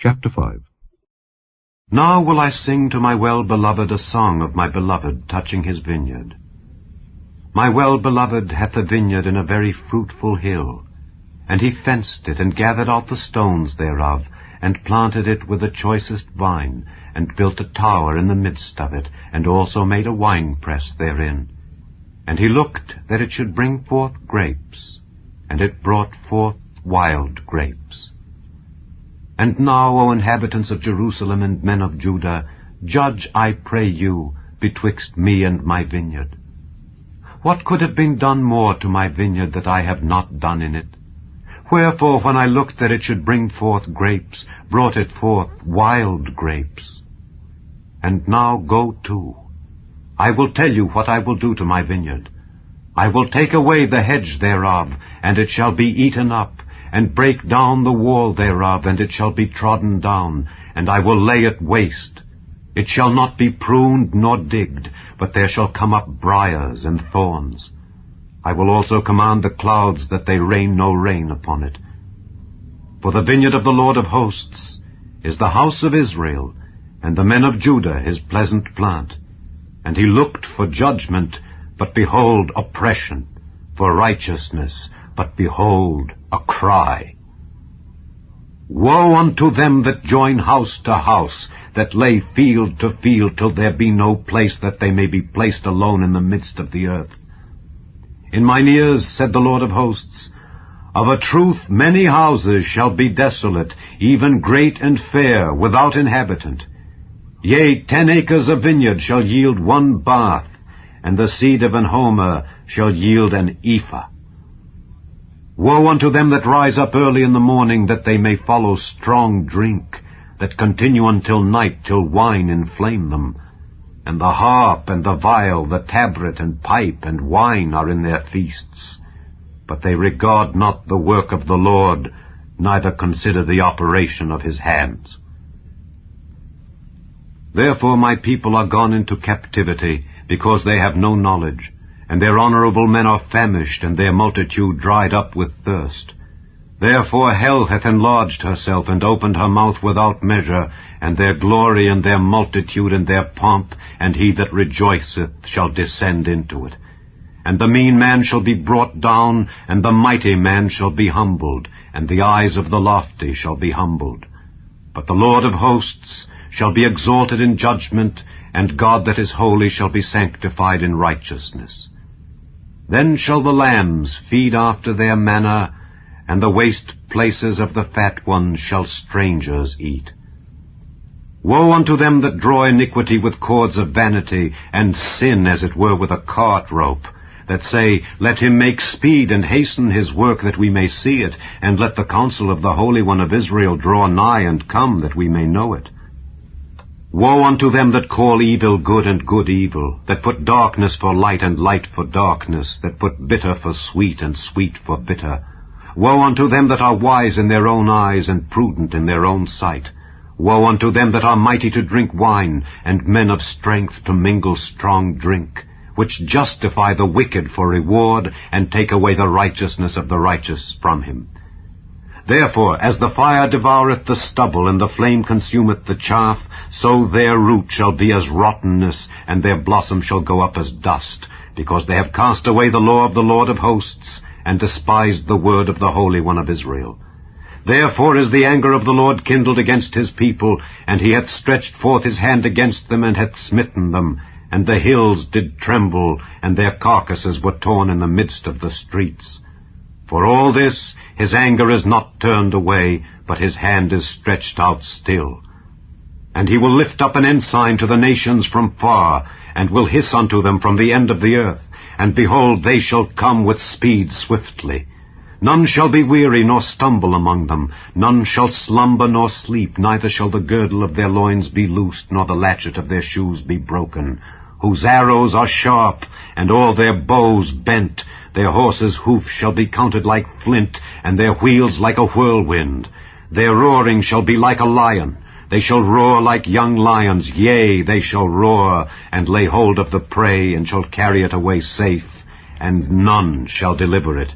Chapter 5. Now will I sing to my well-beloved a song of my beloved touching his vineyard. My well-beloved hath a vineyard in a very fruitful hill, and he fenced it, and gathered out the stones thereof, and planted it with the choicest vine, and built a tower in the midst of it, and also made a winepress therein. And he looked that it should bring forth grapes, and it brought forth wild grapes. And now, O inhabitants of Jerusalem and men of Judah, judge, I pray you, betwixt me and my vineyard. What could have been done more to my vineyard that I have not done in it? Wherefore, when I looked that it should bring forth grapes, brought it forth wild grapes. And now go to. I will tell you what I will do to my vineyard. I will take away the hedge thereof, and it shall be eaten up, and break down the wall thereof, and it shall be trodden down, and I will lay it waste. It shall not be pruned nor digged, but there shall come up briars and thorns. I will also command the clouds that they rain no rain upon it. For the vineyard of the Lord of hosts is the house of Israel, and the men of Judah his pleasant plant. And he looked for judgment, but behold oppression, for righteousness, but behold a cry. Woe unto them that join house to house, that lay field to field, till there be no place that they may be placed alone in the midst of the earth. In mine ears, said the Lord of hosts, of a truth many houses shall be desolate, even great and fair, without inhabitant. Yea, 10 acres of vineyard shall yield 1 bath, and the seed of an homer shall yield an ephah. Woe unto them that rise up early in the morning, that they may follow strong drink, that continue until night, till wine inflame them. And the harp and the viol, the tabret and pipe and wine are in their feasts. But they regard not the work of the Lord, neither consider the operation of his hands. Therefore my people are gone into captivity, because they have no knowledge. And their honorable men are famished, and their multitude dried up with thirst. Therefore hell hath enlarged herself, and opened her mouth without measure, and their glory, and their multitude, and their pomp, and he that rejoiceth shall descend into it. And the mean man shall be brought down, and the mighty man shall be humbled, and the eyes of the lofty shall be humbled. But the Lord of hosts shall be exalted in judgment, and God that is holy shall be sanctified in righteousness. Then shall the lambs feed after their manner, and the waste places of the fat ones shall strangers eat. Woe unto them that draw iniquity with cords of vanity, and sin as it were with a cart rope, that say, Let him make speed and hasten his work, that we may see it, and let the counsel of the Holy One of Israel draw nigh and come, that we may know it. Woe unto them that call evil good and good evil, that put darkness for light and light for darkness, that put bitter for sweet and sweet for bitter. Woe unto them that are wise in their own eyes and prudent in their own sight. Woe unto them that are mighty to drink wine, and men of strength to mingle strong drink, which justify the wicked for reward, and take away the righteousness of the righteous from him. Therefore, as the fire devoureth the stubble, and the flame consumeth the chaff, so their root shall be as rottenness, and their blossom shall go up as dust, because they have cast away the law of the Lord of hosts, and despised the word of the Holy One of Israel. Therefore is the anger of the Lord kindled against his people, and he hath stretched forth his hand against them, and hath smitten them, and the hills did tremble, and their carcasses were torn in the midst of the streets. For all this, his anger is not turned away, but his hand is stretched out still. And he will lift up an ensign to the nations from far, and will hiss unto them from the end of the earth. And behold, they shall come with speed swiftly. None shall be weary nor stumble among them. None shall slumber nor sleep, neither shall the girdle of their loins be loosed, nor the latchet of their shoes be broken. Whose arrows are sharp, and all their bows bent. Their horses' hoofs shall be counted like flint, and their wheels like a whirlwind. Their roaring shall be like a lion. They shall roar like young lions, yea, they shall roar, and lay hold of the prey, and shall carry it away safe, and none shall deliver it.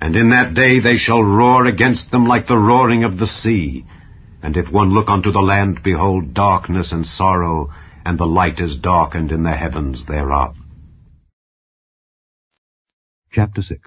And in that day they shall roar against them like the roaring of the sea. And if one look unto the land, behold, darkness and sorrow, and the light is darkened in the heavens thereof. Chapter 6.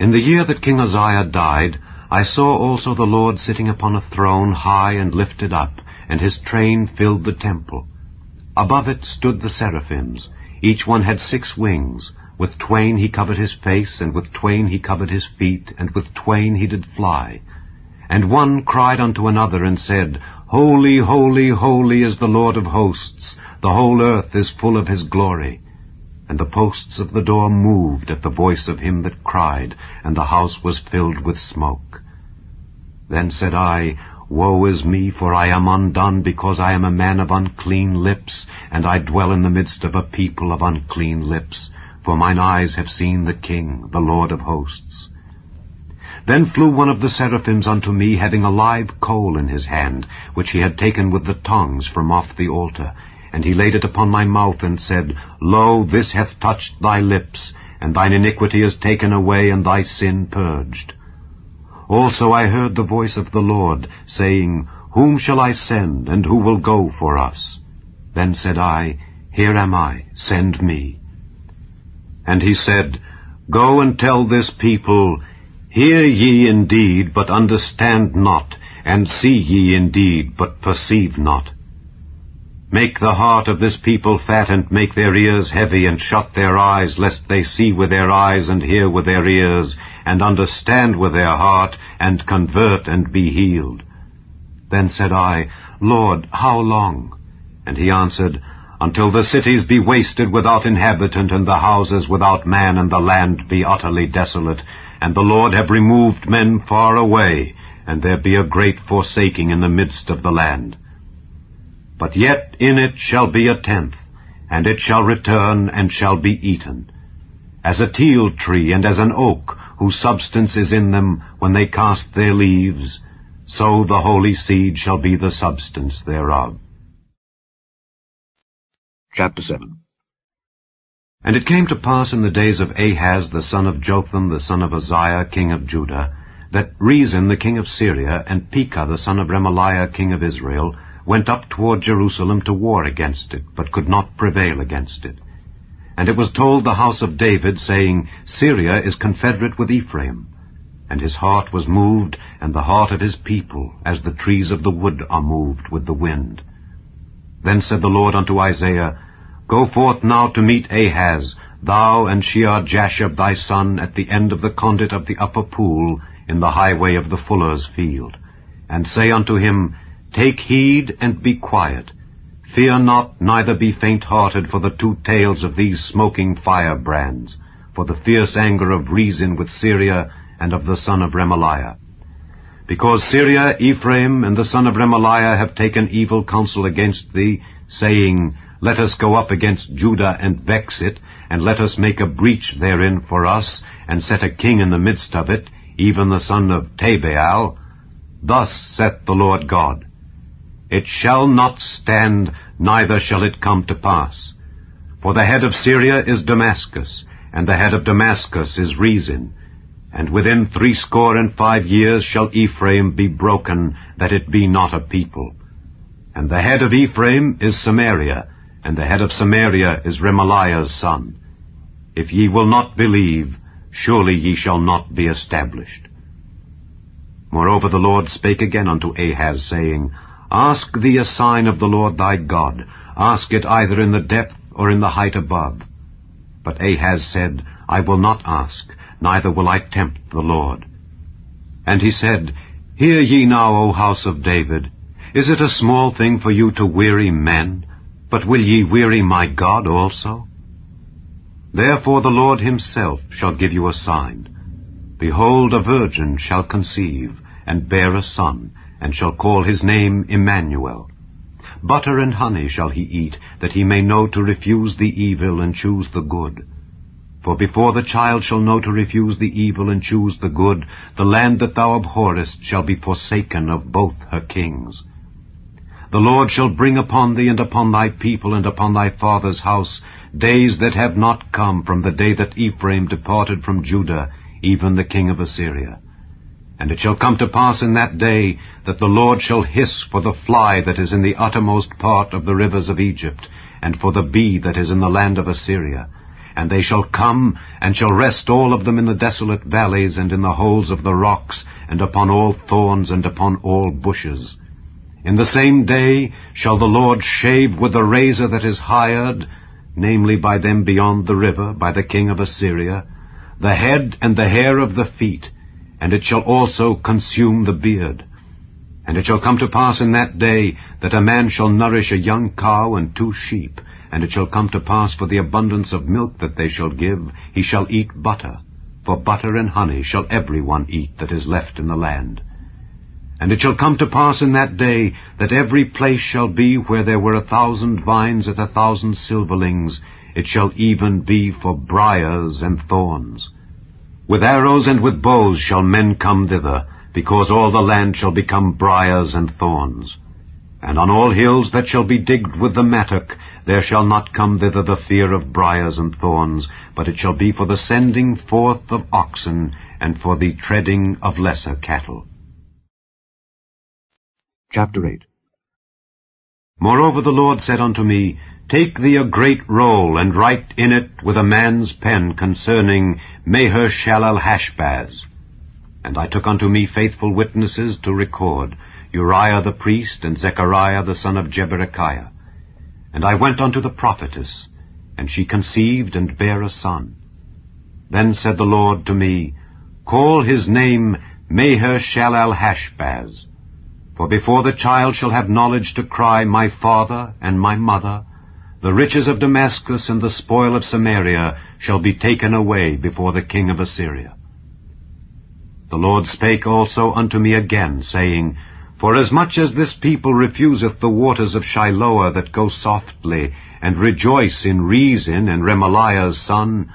In the year that King Uzziah died, I saw also the Lord sitting upon a throne high and lifted up, and his train filled the temple. Above it stood the seraphims. Each one had 6 wings. With twain he covered his face, and with twain he covered his feet, and with twain he did fly. And one cried unto another, and said, Holy, holy, holy is the Lord of hosts. The whole earth is full of his glory. And the posts of the door moved at the voice of him that cried, and the house was filled with smoke. Then said I, Woe is me, for I am undone, because I am a man of unclean lips, and I dwell in the midst of a people of unclean lips. For mine eyes have seen the King, the Lord of hosts. Then flew one of the seraphims unto me, having a live coal in his hand, which he had taken with the tongs from off the altar. And he laid it upon my mouth, and said, Lo, this hath touched thy lips, and thine iniquity is taken away, and thy sin purged. Also I heard the voice of the Lord, saying, Whom shall I send, and who will go for us? Then said I, Here am I, send me. And he said, Go and tell this people, Hear ye indeed, but understand not, and see ye indeed, but perceive not. Make the heart of this people fat, and make their ears heavy, and shut their eyes, lest they see with their eyes, and hear with their ears, and understand with their heart, and convert, and be healed. Then said I, Lord, how long? And he answered, Until the cities be wasted without inhabitant, and the houses without man, and the land be utterly desolate, and the Lord have removed men far away, and there be a great forsaking in the midst of the land. But yet in it shall be 1/10, and it shall return, and shall be eaten. As a teil tree, and as an oak, whose substance is in them when they cast their leaves, so the holy seed shall be the substance thereof. Chapter 7. And it came to pass in the days of Ahaz the son of Jotham the son of Uzziah king of Judah, that Rezin the king of Syria, and Pekah the son of Remaliah king of Israel, went up toward Jerusalem to war against it, but could not prevail against it. And it was told the house of David, saying, Syria is confederate with Ephraim. And his heart was moved, and the heart of his people, as the trees of the wood are moved with the wind. Then said the Lord unto Isaiah, Go forth now to meet Ahaz, thou and Shear-Jashub thy son, at the end of the conduit of the upper pool, in the highway of the fuller's field. And say unto him, Take heed and be quiet. Fear not, neither be faint-hearted for the 2 tails of these smoking firebrands, for the fierce anger of Rezin with Syria and of the son of Remaliah. Because Syria, Ephraim, and the son of Remaliah have taken evil counsel against thee, saying, Let us go up against Judah and vex it, and let us make a breach therein for us, and set a king in the midst of it, even the son of Tabeal. Thus saith the Lord God, It shall not stand, neither shall it come to pass. For the head of Syria is Damascus, and the head of Damascus is Rezin. And within 65 years shall Ephraim be broken, that it be not a people. And the head of Ephraim is Samaria, and the head of Samaria is Remaliah's son. If ye will not believe, surely ye shall not be established. Moreover the Lord spake again unto Ahaz, saying, Ask thee a sign of the Lord thy God. Ask it either in the depth or in the height above. But Ahaz said, I will not ask, neither will I tempt the Lord. And he said, Hear ye now, O house of David. Is it a small thing for you to weary men? But will ye weary my God also? Therefore the Lord himself shall give you a sign. Behold, a virgin shall conceive, and bear a son, and shall call his name Emmanuel. Butter and honey shall he eat, that he may know to refuse the evil and choose the good. For before the child shall know to refuse the evil and choose the good, the land that thou abhorrest shall be forsaken of both her kings. The Lord shall bring upon thee and upon thy people and upon thy father's house days that have not come from the day that Ephraim departed from Judah, even the king of Assyria. And it shall come to pass in that day that the Lord shall hiss for the fly that is in the uttermost part of the rivers of Egypt, and for the bee that is in the land of Assyria. And they shall come, and shall rest all of them in the desolate valleys, and in the holes of the rocks, and upon all thorns, and upon all bushes. In the same day shall the Lord shave with the razor that is hired, namely by them beyond the river, by the king of Assyria, the head and the hair of the feet, and it shall also consume the beard. And it shall come to pass in that day that a man shall nourish a young cow and 2 sheep, and it shall come to pass for the abundance of milk that they shall give, he shall eat butter. For butter and honey shall every one eat that is left in the land. And it shall come to pass in that day that every place shall be where there were 1,000 vines at 1,000 silverlings, it shall even be for briars and thorns. With arrows and with bows shall men come thither, because all the land shall become briars and thorns. And on all hills that shall be digged with the mattock, there shall not come thither the fear of briars and thorns, but it shall be for the sending forth of oxen, and for the treading of lesser cattle. Chapter 8. Moreover the Lord said unto me, Take thee a great roll, and write in it with a man's pen concerning Maher-shalal-Hashbaz. And I took unto me faithful witnesses to record, Uriah the priest, and Zechariah the son of Jeberechiah. And I went unto the prophetess, and she conceived and bare a son. Then said the Lord to me, Call his name Maher-shalal-Hashbaz. For before the child shall have knowledge to cry, My father and my mother, the riches of Damascus and the spoil of Samaria shall be taken away before the king of Assyria. The Lord spake also unto me again, saying, Forasmuch as this people refuseth the waters of Shiloah that go softly, and rejoice in Rezin and Remaliah's son,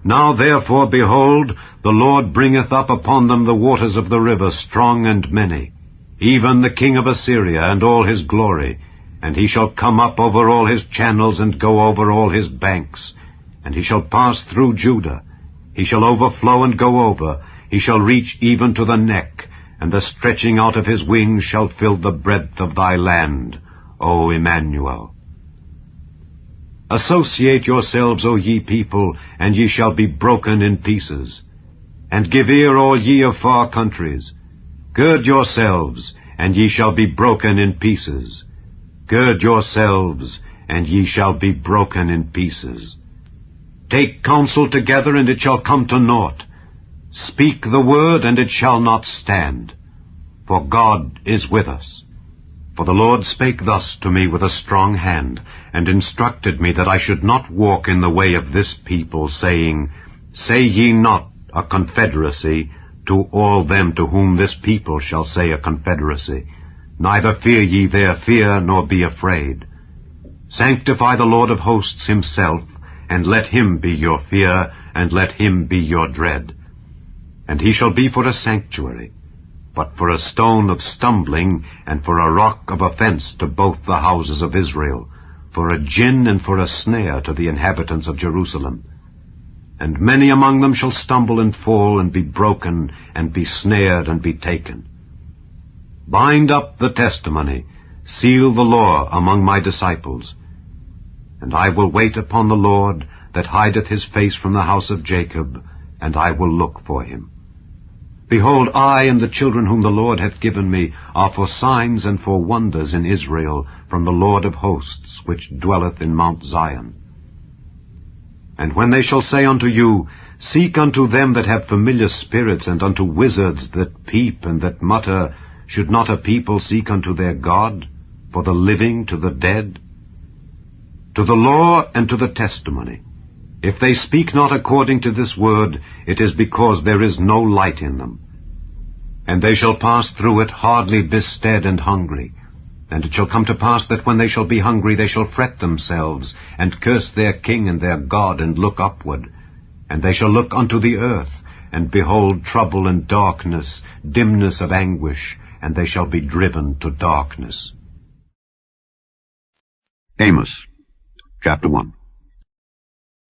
now therefore, behold, the Lord bringeth up upon them the waters of the river strong and many, even the king of Assyria and all his glory, and he shall come up over all his channels and go over all his banks, and he shall pass through Judah. He shall overflow and go over. He shall reach even to the neck, and the stretching out of his wings shall fill the breadth of thy land, O Emmanuel. Associate yourselves, O ye people, and ye shall be broken in pieces. And give ear, all ye of far countries. Gird yourselves, and ye shall be broken in pieces. Gird yourselves, and ye shall be broken in pieces. Take counsel together, and it shall come to naught. Speak the word, and it shall not stand. For God is with us. For the Lord spake thus to me with a strong hand, and instructed me that I should not walk in the way of this people, saying, Say ye not a confederacy to all them to whom this people shall say a confederacy. Neither fear ye their fear, nor be afraid. Sanctify the Lord of hosts himself, and let him be your fear, and let him be your dread. And he shall be for a sanctuary, but for a stone of stumbling, and for a rock of offense to both the houses of Israel, for a gin and for a snare to the inhabitants of Jerusalem. And many among them shall stumble and fall, and be broken, and be snared, and be taken. Bind up the testimony, seal the law among my disciples. And I will wait upon the Lord, that hideth his face from the house of Jacob, and I will look for him. Behold, I and the children whom the Lord hath given me are for signs and for wonders in Israel from the Lord of hosts, which dwelleth in Mount Zion. And when they shall say unto you, Seek unto them that have familiar spirits, and unto wizards that peep and that mutter, should not a people seek unto their God, for the living to the dead? To the law and to the testimony. If they speak not according to this word, it is because there is no light in them. And they shall pass through it hardly bestead and hungry. And it shall come to pass that when they shall be hungry, they shall fret themselves, and curse their king and their God, and look upward. And they shall look unto the earth, and behold trouble and darkness, dimness of anguish, and they shall be driven to darkness. Amos, chapter 1.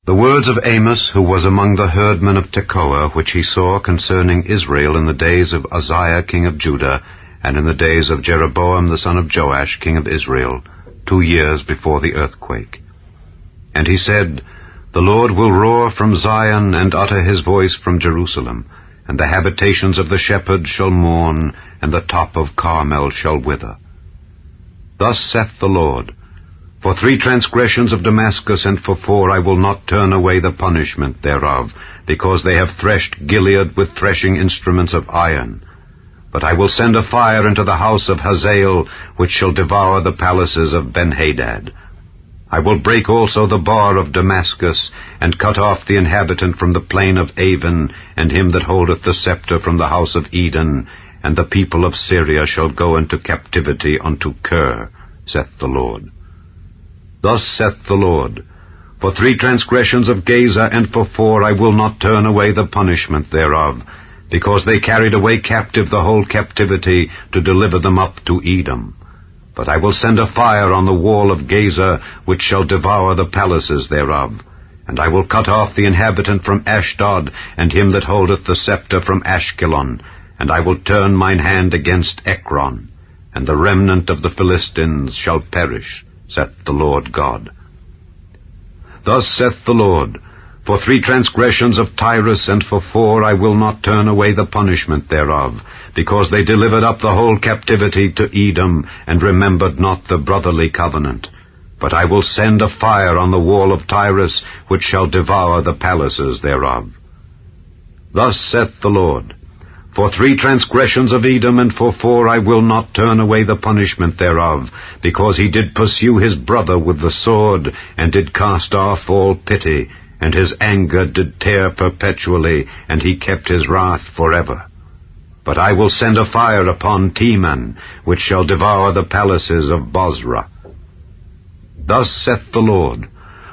The words of Amos, who was among the herdmen of Tekoa, which he saw concerning Israel in the days of Uzziah king of Judah, and in the days of Jeroboam the son of Joash king of Israel, 2 years before the earthquake. And he said, The Lord will roar from Zion, and utter his voice from Jerusalem, and the habitations of the shepherds shall mourn, and the top of Carmel shall wither. Thus saith the Lord, For 3 transgressions of Damascus, and for 4 I will not turn away the punishment thereof, because they have threshed Gilead with threshing instruments of iron. But I will send a fire into the house of Hazael, which shall devour the palaces of Benhadad. I will break also the bar of Damascus, and cut off the inhabitant from the plain of Avon, and him that holdeth the scepter from the house of Eden, and the people of Syria shall go into captivity unto Kir, saith the Lord. Thus saith the Lord, For 3 transgressions of Gaza, and for 4 I will not turn away the punishment thereof, because they carried away captive the whole captivity, to deliver them up to Edom. But I will send a fire on the wall of Gaza, which shall devour the palaces thereof. And I will cut off the inhabitant from Ashdod, and him that holdeth the scepter from Ashkelon. And I will turn mine hand against Ekron, and the remnant of the Philistines shall perish, saith the Lord God. Thus saith the Lord, For 3 transgressions of Tyrus, and for 4 I will not turn away the punishment thereof, because they delivered up the whole captivity to Edom, and remembered not the brotherly covenant. But I will send a fire on the wall of Tyrus, which shall devour the palaces thereof. Thus saith the Lord, For 3 transgressions of Edom, and for 4 I will not turn away the punishment thereof, because he did pursue his brother with the sword, and did cast off all pity, and his anger did tear perpetually, and he kept his wrath forever. But I will send a fire upon Teman, which shall devour the palaces of Bozrah. Thus saith the Lord,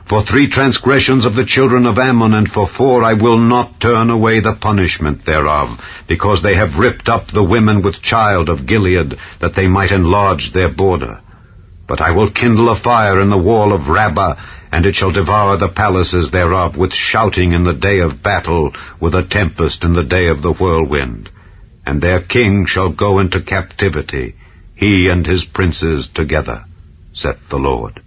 For 3 transgressions of the children of Ammon, and for 4 I will not turn away the punishment thereof, because they have ripped up the women with child of Gilead, that they might enlarge their border. But I will kindle a fire in the wall of Rabbah, and it shall devour the palaces thereof with shouting in the day of battle, with a tempest in the day of the whirlwind. And their king shall go into captivity, he and his princes together, saith the Lord.